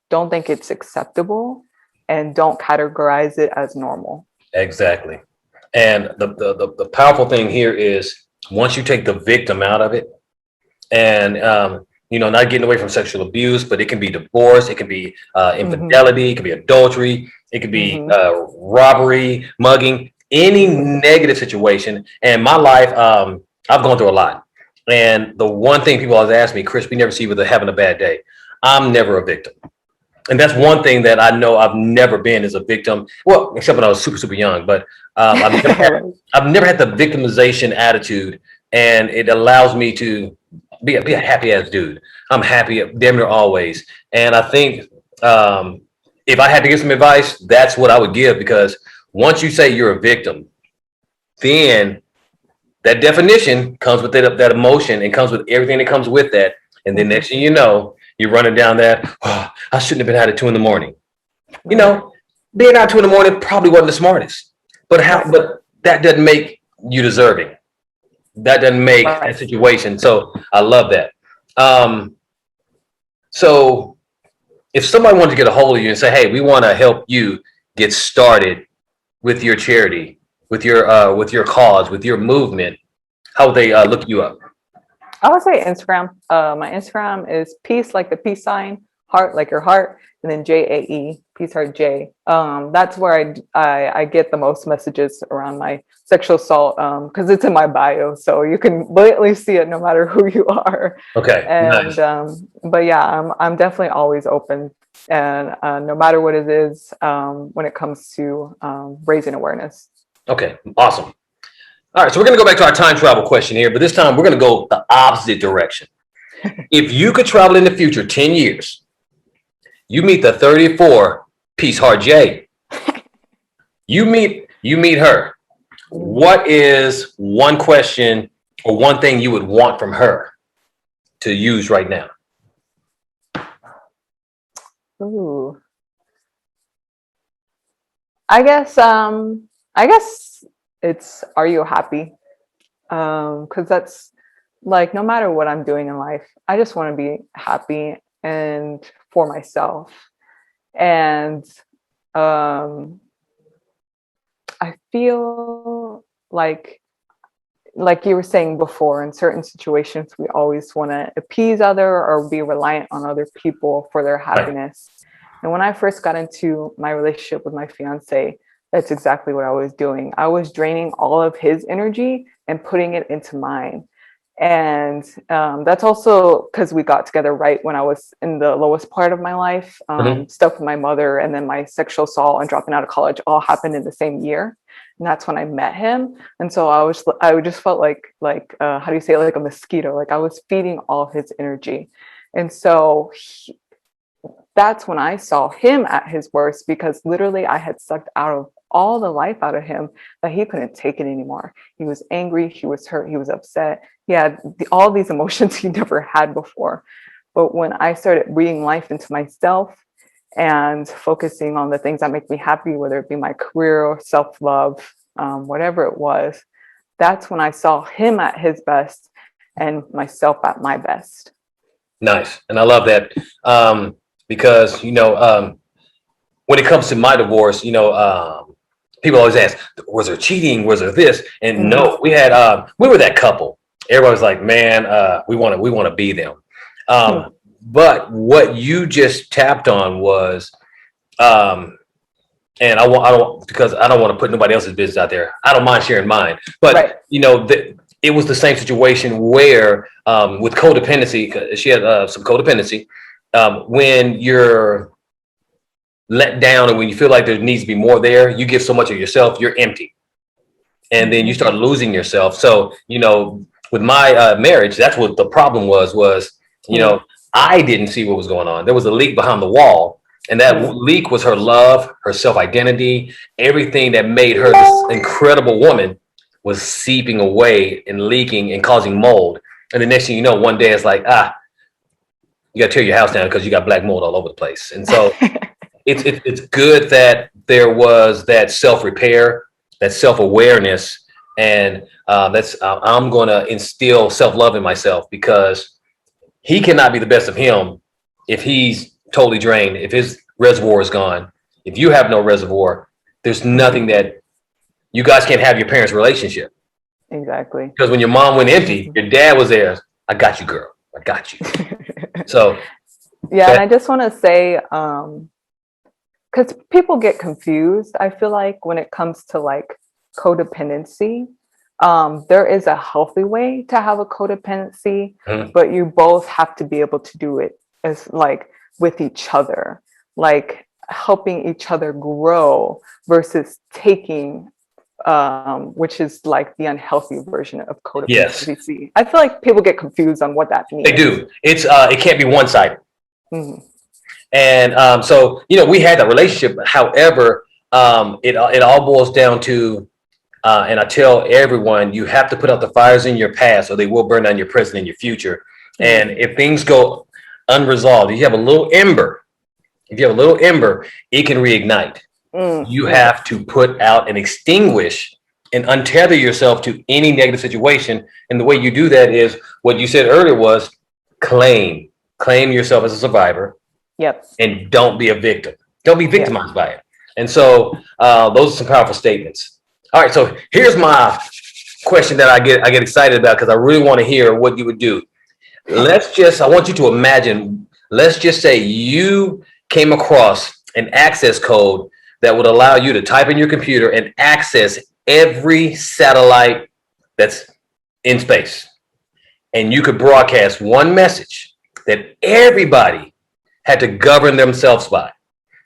Don't think it's acceptable, and don't categorize it as normal. Exactly. And the powerful thing here is once you take the victim out of it and, not getting away from sexual abuse, but it can be divorce, it can be infidelity, it can be adultery, it could be robbery, mugging, any negative situation. And my life, I've gone through a lot. And the one thing people always ask me, Chris, we never see you having a bad day. I'm never a victim. And that's one thing that I know I've never been as a victim. Well, except when I was super, super young. But I've never had the victimization attitude. And it allows me to be a happy ass dude. I'm happy damn near always. And I think if I had to give some advice, that's what I would give. Because once you say you're a victim, then that definition comes with that emotion and comes with everything that comes with that. And then next thing you know, you're running down that, oh, I shouldn't have been out at 2 a.m. Being out 2 a.m. probably wasn't the smartest, but that doesn't make you deserving. That doesn't make a situation. So I love that. So if somebody wanted to get a hold of you and say, hey, we want to help you get started with your charity, with your cause, with your movement, how would they look you up? I would say Instagram. My Instagram is peace, like the peace sign, heart, like your heart, and then JAE, peace heart J. That's where I get the most messages around my sexual assault, because it's in my bio, so you can blatantly see it no matter who you are. Okay. And nice. But yeah, I'm definitely always open, and no matter what it is, when it comes to raising awareness. Okay, awesome. All right, so we're going to go back to our time travel question here, but this time we're going to go the opposite direction. If you could travel in the future 10 years, you meet the 34 Peace Heart J. You meet her. What is one question or one thing you would want from her to use right now? Ooh. I guess it's, are you happy? Because that's like, no matter what I'm doing in life, I just want to be happy and for myself. And um, I feel like you were saying before, in certain situations, we always want to appease other or be reliant on other people for their Right. happiness. And when I first got into my relationship with my fiance, that's exactly what I was doing. I was draining all of his energy and putting it into mine. And that's also because we got together right when I was in the lowest part of my life. Mhm. Stuff with my mother and then my sexual assault and dropping out of college all happened in the same year. And that's when I met him. And so I just felt how do you say it? Like a mosquito. Like I was feeding all his energy. And so that's when I saw him at his worst, because literally I had sucked out of all the life out of him that he couldn't take it anymore. He was angry, he was hurt, he was upset. He had all these emotions he never had before. But when I started breathing life into myself and focusing on the things that make me happy, whether it be my career or self-love, whatever it was, that's when I saw him at his best and myself at my best. Nice. And I love that. Because, when it comes to my divorce, people always ask, was there cheating? Was there this? And Mm-hmm. no, we were that couple. Everybody was like, man, we want to be them. But what you just tapped on was, and I don't, because I don't want to put nobody else's business out there. I don't mind sharing mine, but Right. it was the same situation where, with codependency, 'cause she had some codependency. When you're let down and when you feel like there needs to be more there, you give so much of yourself, you're empty, and then you start losing yourself. So with my marriage, that's what the problem was I didn't see what was going on. There was a leak behind the wall, and that leak was her love, her self-identity, everything that made her this incredible woman was seeping away and leaking and causing mold. And the next thing you know, one day it's like, you got to tear your house down because you got black mold all over the place. And so it's good that there was that self-repair, that self-awareness, and I'm going to instill self-love in myself, because he cannot be the best of him if he's totally drained, if his reservoir is gone. If you have no reservoir, there's nothing that you guys can't have your parents' relationship. Exactly. Because when your mom went empty, your dad was there. I got you, girl. I got you. So yeah, and I just want to say, because people get confused, I feel like when it comes to like codependency, there is a healthy way to have a codependency, but you both have to be able to do it as like with each other, like helping each other grow versus taking, which is like the unhealthy version of codependency. yes, I feel like people get confused on what that means. they do. It can't be one-sided. Mm-hmm. And so we had that relationship. However, it all boils down to, and I tell everyone, you have to put out the fires in your past, or they will burn down your present and your future. And if things go unresolved, if you have a little ember, it can reignite. You have to put out and extinguish and untether yourself to any negative situation. And the way you do that is what you said earlier was claim yourself as a survivor. Yep. And don't be a victim. Don't be victimized by it. And so those are some powerful statements. All right, so here's my question that I get excited about, because I really want to hear what you would do. I want you to imagine, let's just say you came across an access code that would allow you to type in your computer and access every satellite that's in space. And you could broadcast one message that everybody had to govern themselves by.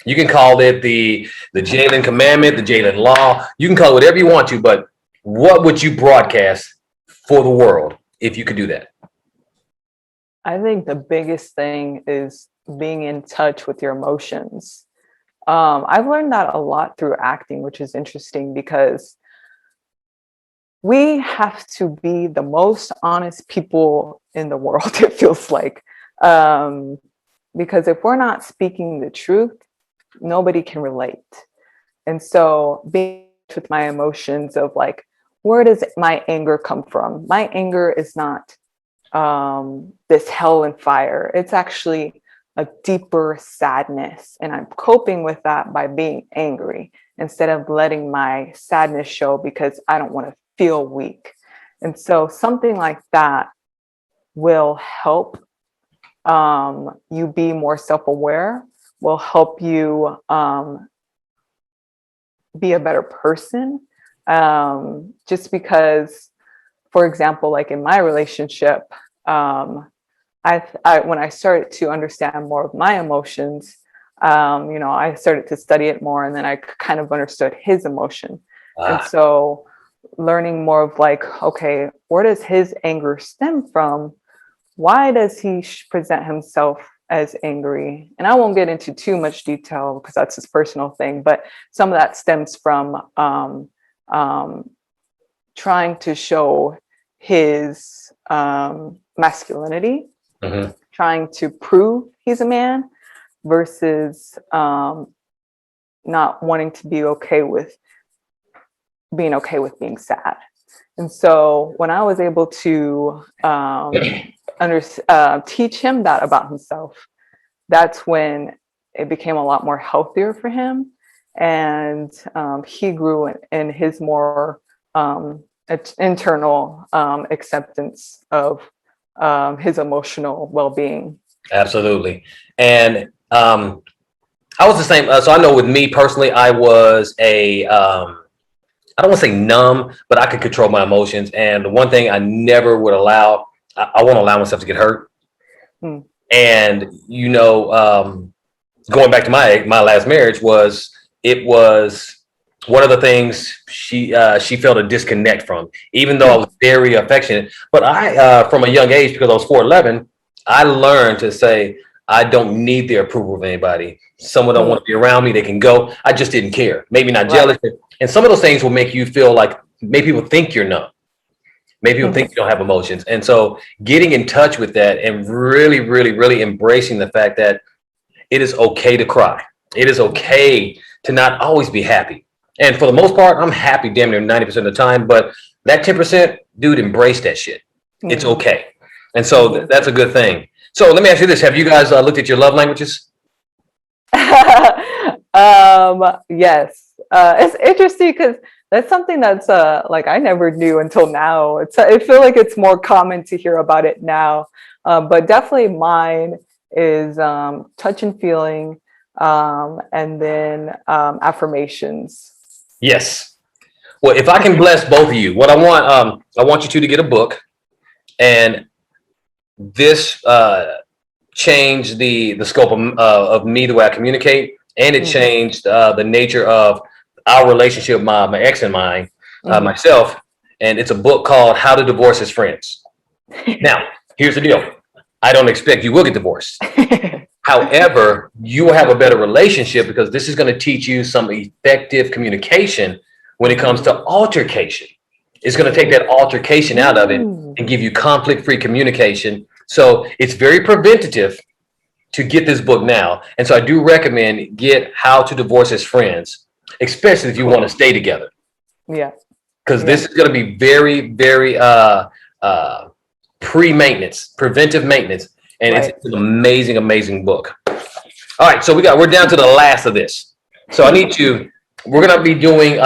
You can call it the Jaelynn commandment, the Jaelynn law. You can call it whatever you want to, but what would you broadcast for the world if you could do that? I think the biggest thing is being in touch with your emotions. I've learned that a lot through acting, which is interesting because we have to be the most honest people in the world, it feels like. because if we're not speaking the truth, nobody can relate. And so being with my emotions of like, where does my anger come from? My anger is not this hell and fire. It's actually a deeper sadness. And I'm coping with that by being angry instead of letting my sadness show because I don't want to feel weak. And so something like that will help you be more self-aware, will help you be a better person. Just because, for example, like in my relationship, when I started to understand more of my emotions, I started to study it more, and then I kind of understood his emotion. And so learning more of like, okay, where does his anger stem from? Why does he present himself as angry? And I won't get into too much detail because that's his personal thing, but some of that stems from trying to show his masculinity, trying to prove he's a man versus not wanting to be okay with being sad. And so when I was able to teach him that about himself, that's when it became a lot more healthier for him. And he grew in his more internal acceptance of his emotional well-being. Absolutely. And I was the same. So I know with me personally, I was I don't want to say numb, but I could control my emotions. And the one thing I never would allow, I won't allow myself to get hurt. And, going back to my last marriage it was one of the things she felt a disconnect from, even though I was very affectionate. But I, from a young age, because I was 4'11", I learned to say, I don't need the approval of anybody. Someone don't want to be around me, they can go. I just didn't care. Maybe not jealous. And some of those things will make you feel like maybe people think you're numb. Maybe people think you don't have emotions. And so getting in touch with that and really, really, really embracing the fact that it is okay to cry. It is okay to not always be happy. And for the most part, I'm happy damn near 90% of the time. But that 10%, dude, embrace that shit. It's okay. And so that's a good thing. So let me ask you this. Have you guys looked at your love languages? Yes. It's interesting because that's something that's like I never knew until now. I feel like it's more common to hear about it now. But definitely mine is touch and feeling, and then affirmations. Yes. Well, if I can bless both of you, what I want you two to get a book, and this changed the scope of me, the way I communicate, and it changed the nature of our relationship, my ex and mine, myself. And it's a book called How to Divorce His Friends. Now, here's the deal. I don't expect you will get divorced. However, you will have a better relationship because this is going to teach you some effective communication when it comes to altercation. It's going to take that altercation out of it and give you conflict-free communication. So it's very preventative to get this book now. And so I do recommend get How to Divorce His Friends, especially if you want to stay together. Yeah. Because this is going to be very, very pre-maintenance, preventive maintenance. And it's an amazing, amazing book. All right, so we're down to the last of this. So we're going to be doing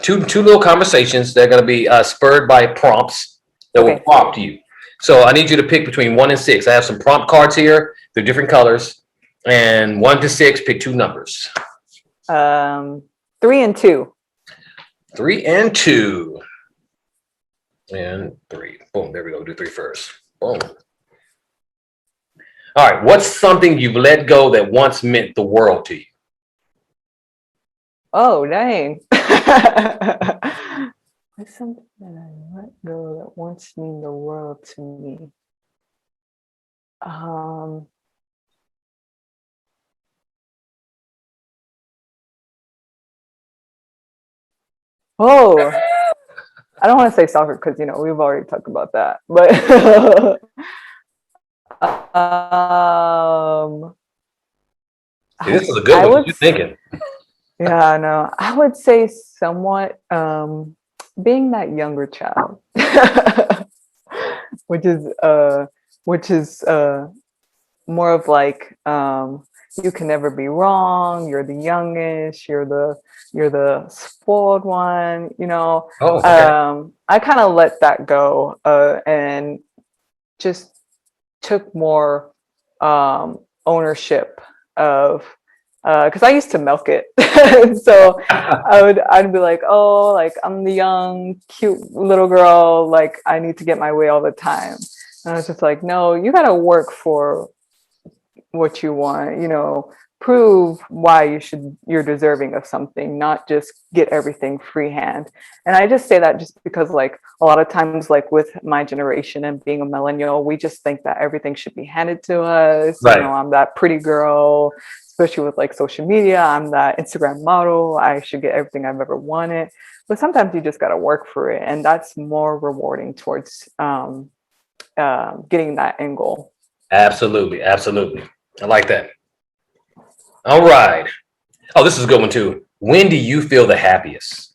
two little conversations. They're going to be spurred by prompts that will prompt you. So I need you to pick between 1 and 6. I have some prompt cards here. They're different colors. And 1 to 6, pick 2 numbers. 3 and 2. 3 and 2. And 3. Boom, there we go. Do 3 first. Boom. All right, what's something you've let go that once meant the world to you? Oh, dang. What's something that I let go that once meant the world to me? Oh, I don't want to say soccer because, we've already talked about that. But See, this is a good one. What you thinking? Yeah, no, I would say somewhat being that younger child, which is which is more of like you can never be wrong, you're the youngest, you're the spoiled one, you know. Oh, okay. I kind of let that go and just took more ownership of because I used to milk it. So I'd be like, oh, like I'm the young, cute little girl, like I need to get my way all the time. And I was just like, no, you gotta work for what you want, you know, prove why you're deserving of something, not just get everything freehand. And I just say that just because like a lot of times, like with my generation and being a millennial, we just think that everything should be handed to us. Right. You know, I'm that pretty girl, especially with like social media. I'm that Instagram model. I should get everything I've ever wanted. But sometimes you just got to work for it. And that's more rewarding towards getting that end goal. Absolutely. Absolutely. I like that. All right. Oh, this is a good one too. When do you feel the happiest?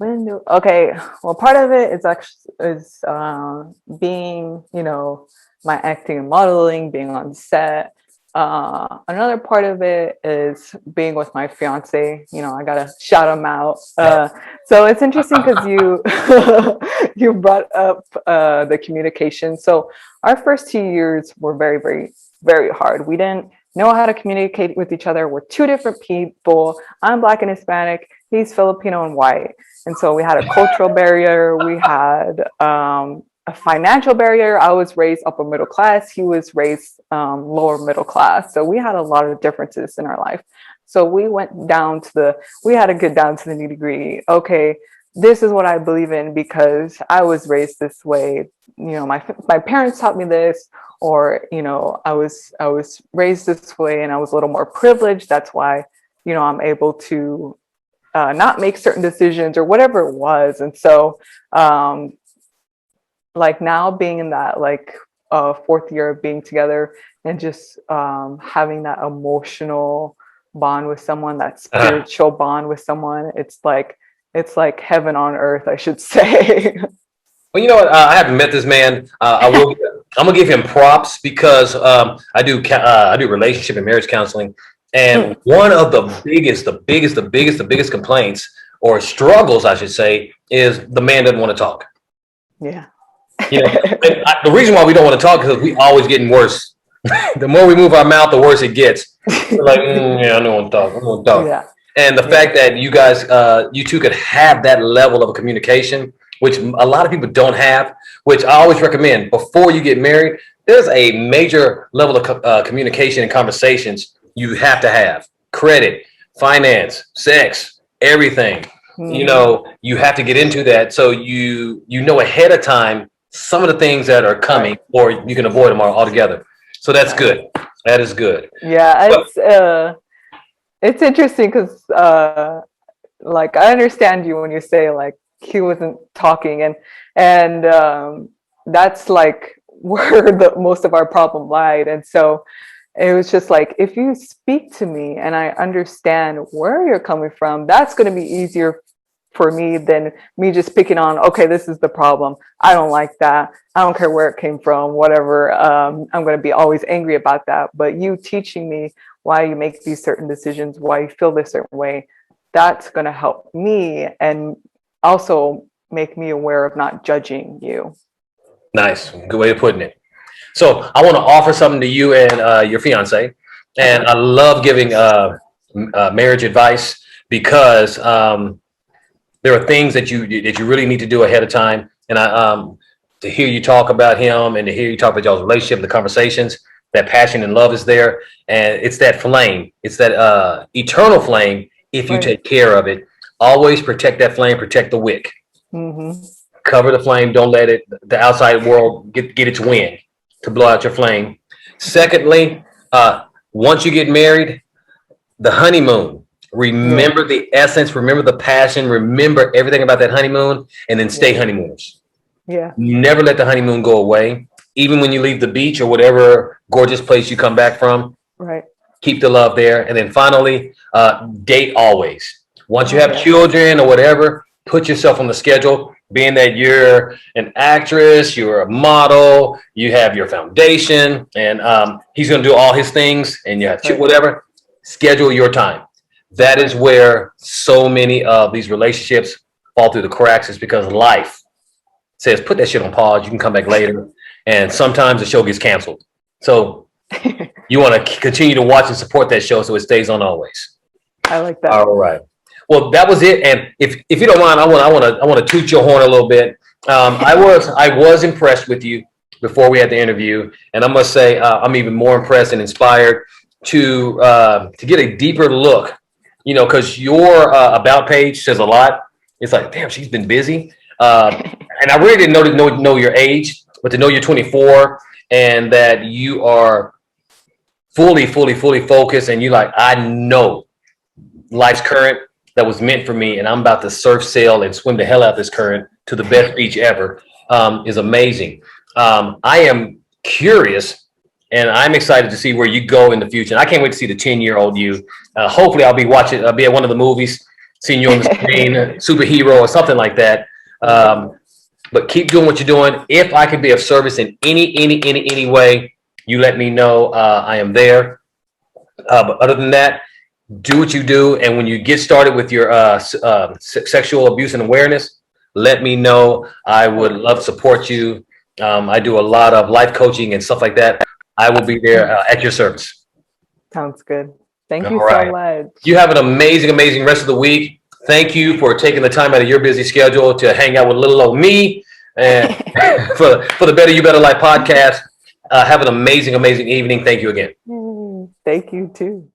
Okay, well, part of it is actually being, you know, my acting and modeling, being on set. Another part of it is being with my fiance. You know, I gotta shout him out. So it's interesting because you you brought up the communication. So our first 2 years were very, very, very hard. We didn't know how to communicate with each other. We're two different people. I'm Black and Hispanic. He's Filipino and white. And so we had a cultural barrier. We had a financial barrier. I was raised upper middle class. He was raised lower middle class. So we had a lot of differences in our life. So we had to get down to the nitty gritty. Okay, this is what I believe in because I was raised this way. You know, my parents taught me this, or, you know, I was raised this way and I was a little more privileged. That's why, you know, I'm able to not make certain decisions or whatever it was. And so like now being in that like fourth year of being together and just having that emotional bond with someone, that spiritual bond with someone, it's like heaven on earth, I should say. Well, you know what? I haven't met this man. I'm gonna give him props because I do relationship and marriage counseling, and one of the biggest complaints or struggles, I should say, is the man doesn't want to talk. Yeah. You know, the reason why we don't want to talk is because we always getting worse. The more we move our mouth, the worse it gets. We're like, yeah, I don't want to talk. I don't want to talk. Yeah. And the fact that you guys, you two could have that level of communication, which a lot of people don't have, which I always recommend before you get married, there's a major level of communication and conversations you have to have. Credit, finance, sex, everything. You know, you have to get into that so you know ahead of time some of the things that are coming, or you can avoid them altogether. So that's good. That is good. Yeah, it's interesting because like I understand you when you say like he wasn't talking, and that's like where the most of our problem lied. And so it was just like, if you speak to me and I understand where you're coming from, that's going to be easier for me than me just picking on, okay, this is the problem. I don't like that. I don't care where it came from, whatever. I'm going to be always angry about that. But you teaching me why you make these certain decisions, why you feel this certain way, that's going to help me and also make me aware of not judging you. Nice. Good way of putting it. So I want to offer something to you and your fiance. And I love giving marriage advice because there are things that you really need to do ahead of time. And to hear you talk about him and to hear you talk about y'all's relationship, the conversations, that passion and love is there. And it's that flame. It's that eternal flame if you take care of it. Always protect that flame, protect the wick. Cover the flame. Don't let the outside world get its wind to blow out your flame. Secondly, once you get married, the honeymoon. Remember the essence, remember the passion, remember everything about that honeymoon, and then stay honeymooners. Yeah. Never let the honeymoon go away. even when you leave the beach or whatever gorgeous place you come back from. Right. Keep the love there. And then finally, date always. Once you have children or whatever, put yourself on the schedule. Being that you're an actress, you're a model, you have your foundation, and he's going to do all his things, and you have whatever. Schedule your time. That is where so many of these relationships fall through the cracks, is because life says, put that shit on pause. You can come back later. And sometimes the show gets canceled. So you want to continue to watch and support that show so it stays on always. I like that. All right. Well, that was it. And if you don't mind, I want to toot your horn a little bit. I was impressed with you before we had the interview, and I must say I'm even more impressed and inspired to get a deeper look. Because your about page says a lot. It's like, damn, she's been busy, and I really didn't know your age, but to know you're 24 and that you are fully focused, and you like, I know life's current that was meant for me, and I'm about to surf, sail, and swim the hell out of this current to the best beach ever, is amazing. I am curious, and I'm excited to see where you go in the future. And I can't wait to see the 10-year-old you. Hopefully I'll be at one of the movies, seeing you on the screen, superhero or something like that. But keep doing what you're doing. If I can be of service in any way, you let me know. I am there. But other than that, do what you do. And when you get started with your sexual abuse and awareness, let me know. I would love to support you. I do a lot of life coaching and stuff like that. I will be there at your service. Sounds good. Thank you so much. You have an amazing rest of the week. Thank you for taking the time out of your busy schedule to hang out with little old me and for the Better You, Better Life podcast. Have an amazing evening. Thank you again. Thank you too.